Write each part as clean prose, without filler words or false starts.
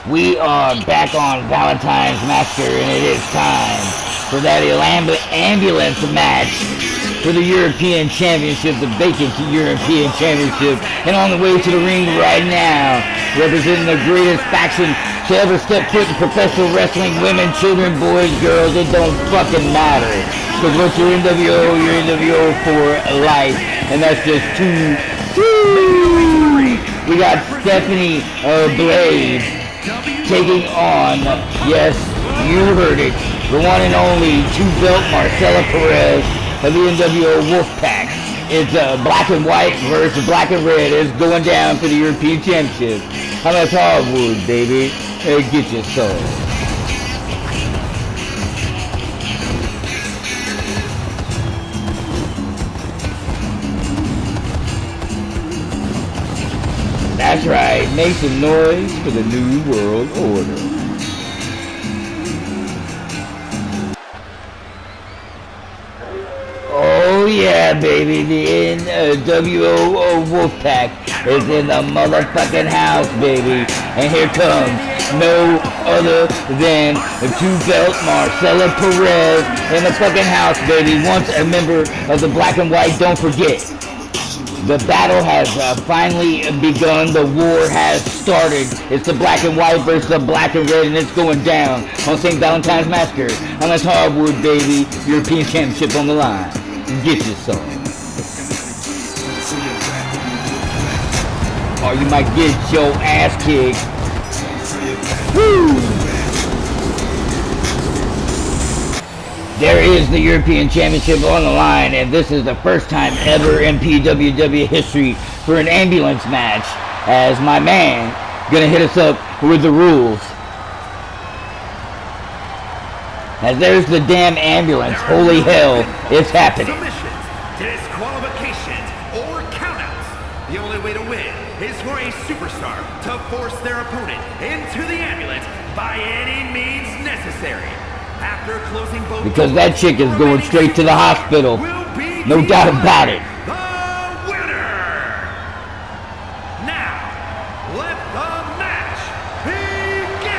We are back on Valentine's Massacre, and it is time for that ambulance match for the European Championship, the vacant European Championship. And on the way to the ring right now, representing the greatest faction to ever step foot in professional wrestling, women, children, boys, girls, it don't fucking matter. Because once you're NWO for life, and that's just too. We got Stephanie Blade taking on, yes, you heard it, the one and only two-belt Marcella Perez of the NWO Wolfpack. It's black and white versus black and red. It's going down for the European Championship. How much hardwood, baby? Get your soul. That's right, make some noise for the New World Order. Oh yeah, baby, the NWO Wolfpack is in the motherfucking house, baby. And here comes no other than the two-belt Marcella Perez in the fucking house, baby. Once a member of the black and white, don't forget. The battle has finally begun. The war has started. It's the black and white versus the black and red, and it's going down on St. Valentine's Massacre. On this hardwood, baby. European Championship on the line. Get your some. Or you might get your ass kicked. Woo! There is the European Championship on the line, and this is the first time ever in PWW history for an ambulance match, as my man gonna hit us up with the rules. As there's the damn ambulance, holy hell, it's happening. Submissions, disqualifications, or countouts. The only way to win is for a superstar to force their opponent into the ambulance by any means necessary. After closing both because that chick is going straight to the hospital. No doubt about it. The winner! Now, let the match begin!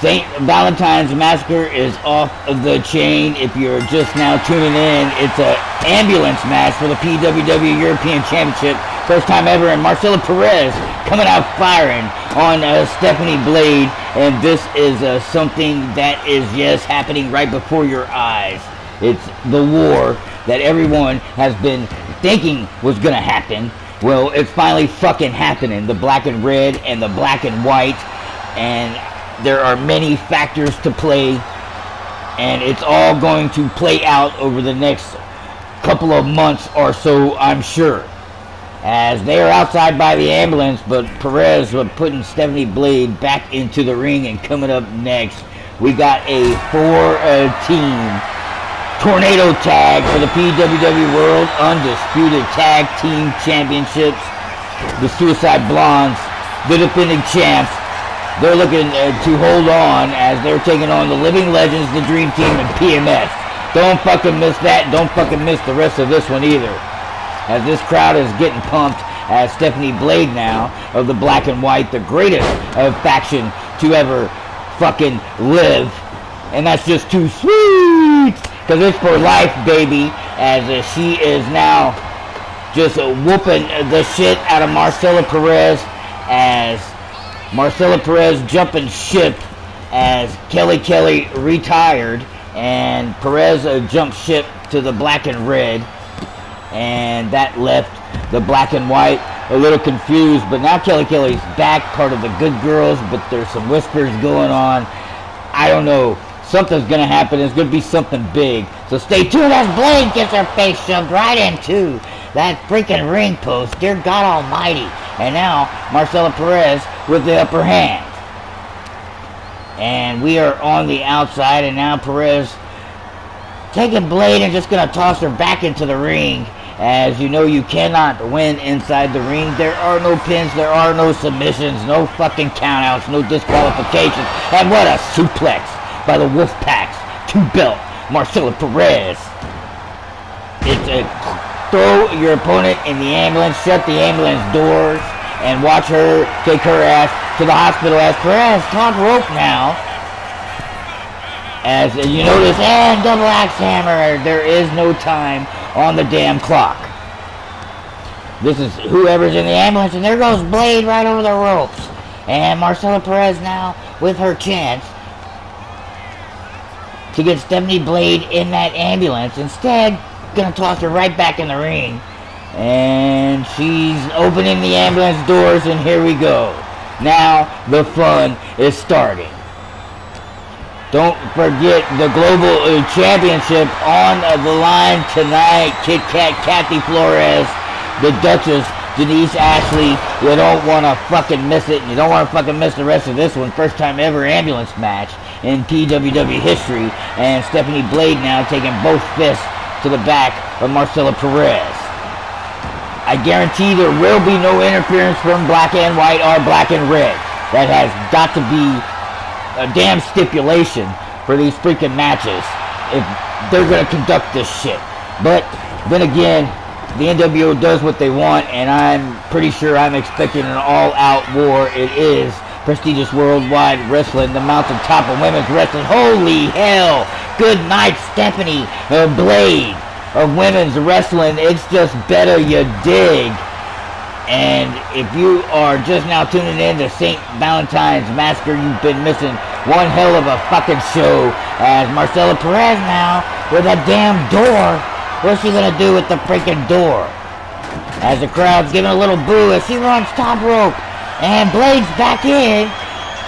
St. Valentine's Massacre is off of the chain. If you're just now tuning in, it's an ambulance match for the PWW European Championship. First time ever, and Marcella Perez coming out firing on Stephanie Blade. And this is something that is, yes, happening right before your eyes. It's the war that everyone has been thinking was going to happen. Well, it's finally fucking happening. The black and red and the black and white. And there are many factors to play. And it's all going to play out over the next couple of months or so, I'm sure. As they are outside by the ambulance, but Perez was putting Stephanie Blade back into the ring. And coming up next, we got a four-team tornado tag for the PWW World Undisputed Tag Team Championships. The Suicide Blondes, the defending champs, they're looking to hold on as they're taking on the Living Legends, the Dream Team, and PMS. Don't fucking miss that. Don't fucking miss the rest of this one either. As this crowd is getting pumped as Stephanie Blade now of the black and white, the greatest faction to ever fucking live. And that's just too sweet, because it's for life, baby, as she is now just whooping the shit out of Marcella Perez, as Marcella Perez jumping ship as Kelly retired, and Perez jumped ship to the black and red. And that left the black and white a little confused. But now Kelly's back, part of the good girls. But there's some whispers going on. I don't know. Something's going to happen. It's going to be something big. So stay tuned as Blade gets her face shoved right into that freaking ring post. Dear God Almighty. And now Marcella Perez with the upper hand. And we are on the outside. And now Perez taking Blade and just going to toss her back into the ring. As you know, you cannot win inside the ring. There are no pins, there are no submissions, no fucking countouts, no disqualifications. And what a suplex by the Wolfpack's two-belt Marcella Perez. It's a throw your opponent in the ambulance, shut the ambulance doors, and watch her take her ass to the hospital as Perez top rope now. As you notice, and double axe hammer. There is no time on the damn clock. This is whoever's in the ambulance, and there goes Blade right over the ropes. And Marcela Perez now with her chance to get Stephanie Blade in that ambulance. Instead, gonna toss her right back in the ring. And she's opening the ambulance doors, and here we go. Now the fun is starting. Don't forget the Global Championship on the line tonight. Kit Kat, Kathy Flores, the Duchess, Denise Ashley. You don't want to fucking miss it. You don't want to fucking miss the rest of this one. First time ever ambulance match in PWW history. And Stephanie Blade now taking both fists to the back of Marcela Perez. I guarantee there will be no interference from black and white or black and red. That has got to be a damn stipulation for these freaking matches if they're going to conduct this shit. But then again, the NWO does what they want, and I'm pretty sure I'm expecting an all-out war. It is prestigious worldwide wrestling, the mountaintop of women's wrestling. Holy hell! Good night, Stephanie Blade of women's wrestling. It's just better, you dig. And if you are just now tuning in to St. Valentine's Massacre, you've been missing one hell of a fucking show. As Marcela Perez now with a damn door. What's she gonna do with the freaking door? As the crowd's giving a little boo as she runs top rope. And Blade's back in.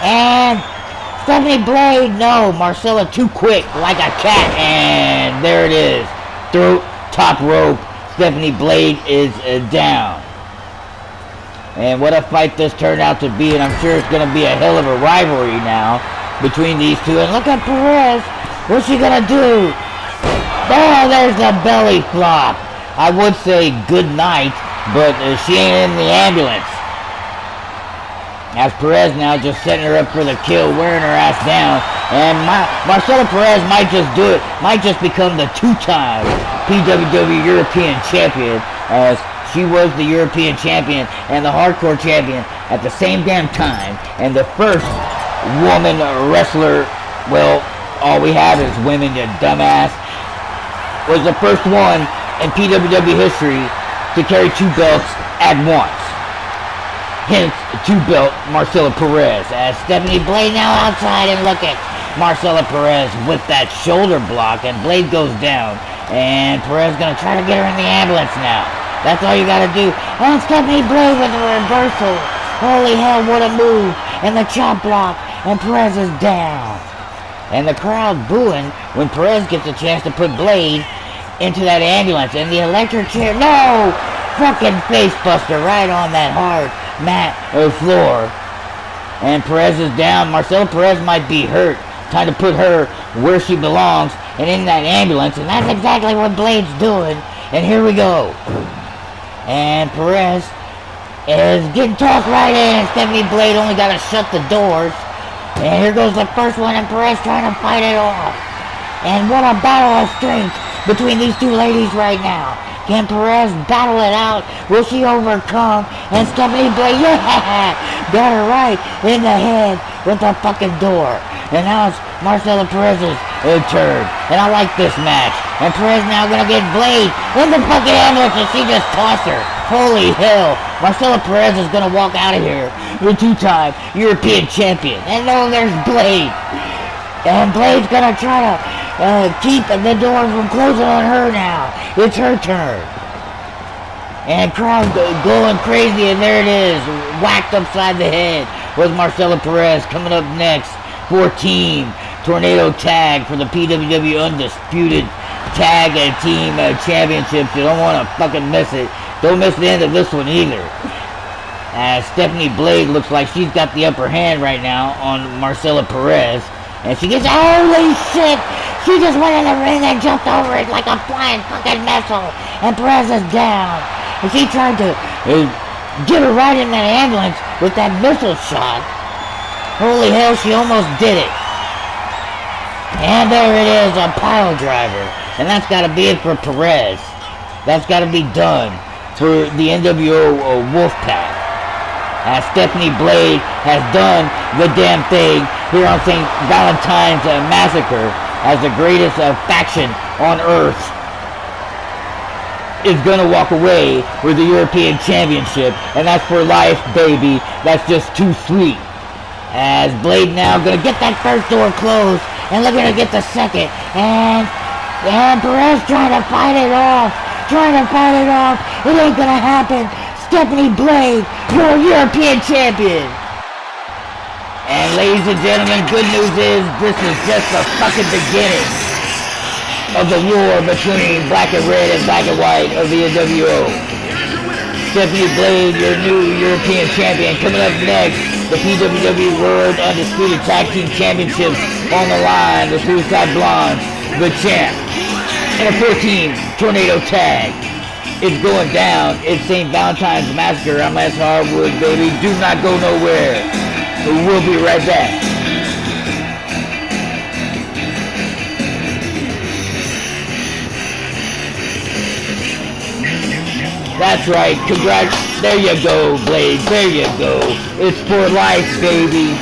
And Stephanie Blade, no, Marcela too quick like a cat. And there it is. Throat, top rope. Stephanie Blade is down. And what a fight this turned out to be, and I'm sure it's going to be a hell of a rivalry now between these two. And look at Perez. What's she going to do? Oh, there's the belly flop. I would say good night, but she ain't in the ambulance. As Perez now just setting her up for the kill, wearing her ass down. And Marcela Perez might just do it, might just become the two-time PWW European Champion, as she was the European Champion and the Hardcore Champion at the same damn time. And the first woman wrestler, well, all we have is women, you dumbass, was the first one in PWW history to carry two belts at once. Hence, two-belt Marcela Perez. As Stephanie Blade now outside, and look at Marcela Perez with that shoulder block, and Blade goes down. And Perez gonna try to get her in the ambulance now. That's all you gotta do. And Stephanie Blade with a reversal. Holy hell, what a move. And the chop block. And Perez is down. And the crowd booing when Perez gets a chance to put Blade into that ambulance. And the electric chair, no! Fucking face buster right on that hard mat or floor. And Perez is down. Marcela Perez might be hurt. Time to put her where she belongs and in that ambulance. And that's exactly what Blade's doing. And here we go. And Perez is getting tossed right in. Stephanie Blade only got to shut the doors. And here goes the first one, and Perez trying to fight it off. And what a battle of strength between these two ladies right now. Can Perez battle it out? Will she overcome? And Stephanie Blade, yeah! Got her right in the head with the fucking door. And now it's Marcela Perez's turn. And I like this match. And Perez now gonna get Blade in the fucking ambulance, and she just tossed her. Holy hell. Marcela Perez is gonna walk out of here with two-time European champion. And no, there's Blade. And Blade's gonna try to keep the door from closing on her now. It's her turn. And crowd going crazy, and there it is. Whacked upside the head with Marcela Perez. Coming up next for Team Tornado Tag for the PWW Undisputed Tag Team Championships. You don't want to fucking miss it. Don't miss the end of this one either. As Stephanie Blade looks like she's got the upper hand right now on Marcela Perez. And she gets, holy shit! She just went in the ring and jumped over it like a flying fucking missile. And Perez is down. And she tried to get her right in that ambulance with that missile shot. Holy hell, she almost did it. And there it is, a pile driver. And that's got to be it for Perez. That's got to be done for the NWO Wolfpack. as Stephanie Blade has done the damn thing here on St. Valentine's Massacre as the greatest faction on Earth, is gonna walk away with the European Championship, and that's for life, baby. That's just too sweet. As Blade now gonna get that first door closed, and they're gonna get the second, and Perez trying to fight it off. It ain't gonna happen. Stephanie Blade, your European champion. And ladies and gentlemen, good news is this is just the fucking beginning of the war between black and red and black and white of the NWO. Stephanie Blade, your new European champion. Coming up next, the PWW World Undisputed Tag Team Championships on the line. The Suicide Blondes, the champ, in a 14 tornado tag. It's going down. It's St. Valentine's Massacre. I'm S. Hardwood, baby. Do not go nowhere. We'll be right back. That's right. Congrats. There you go, Blade. There you go. It's for life, baby.